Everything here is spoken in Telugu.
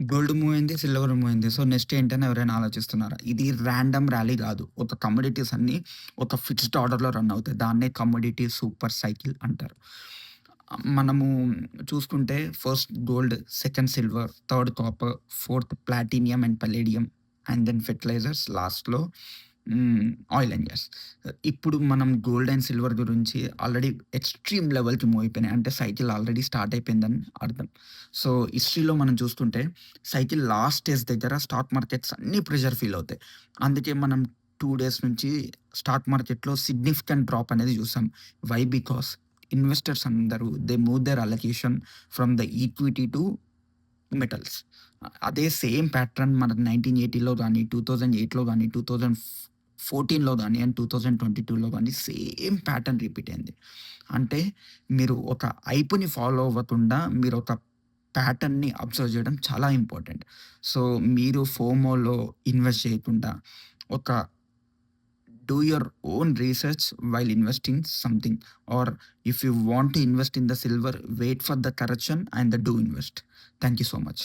గోల్డ్ మూవ్ అయింది. సిల్వర్ మూవ్ అయింది. సో, నెక్స్ట్ ఏంటని ఎవరైనా ఆలోచిస్తున్నారా? ఇది రాండమ్ ర్యాలీ గాదు. ఒక కమోడిటీస్ అన్నీ ఒక ఫిక్స్డ్ ఆర్డర్‌లో రన్ అవుతాయి. దాన్నే కమోడిటీ సూపర్ సైకిల్ అంటారు. మనము చూసుకుంటే first gold, second silver, third copper, fourth platinum and palladium and then fertilisers లాస్ట్‌లో ఆయిల్ అండ్ గ్యాస్. ఇప్పుడు మనం గోల్డ్ అండ్ సిల్వర్ గురించి ఆల్రెడీ ఎక్స్‌ట్రీమ్ లెవెల్‌కి మూవ్ అయిపోయినాయి. అంటే సైకిల్ ఆల్రెడీ స్టార్ట్ అయిపోయిందని అర్థం. సో, హిస్టరీలో మనం చూస్తుంటే సైకిల్ లాస్ట్ స్టేజ్ దగ్గర స్టాక్ మార్కెట్స్ అన్నీ ప్రెషర్ ఫీల్ అవుతాయి. అందుకే మనం 2 డేస్ నుంచి స్టాక్ మార్కెట్‌లో సిగ్నిఫికెంట్ డ్రాప్ అనేది చూసాం. వై? బికాస్ ఇన్వెస్టర్స్ అందరూ they move their allocation from the equity to metals. అదే సేమ్ ప్యాటర్న్ మనకు 1980లో గాని, 2008లో గాని, 2014లో గాని అండ్ 2022లో గాని సేమ్ ప్యాటర్న్ రిపీట్ అయింది. అంటే మీరు ఒక హైప్‌ని ఫాలో అవ్వకుండా మీరొక ప్యాటర్న్‌ని అబ్జర్వ్ చేయడం చాలా ఇంపార్టెంట్. సో, మీరు ఫోమోలో ఇన్వెస్ట్ చేయకుండా ఒక do your own research while investing something or if you want to invest in the silver wait for the correction and the do invest. Thank you so much.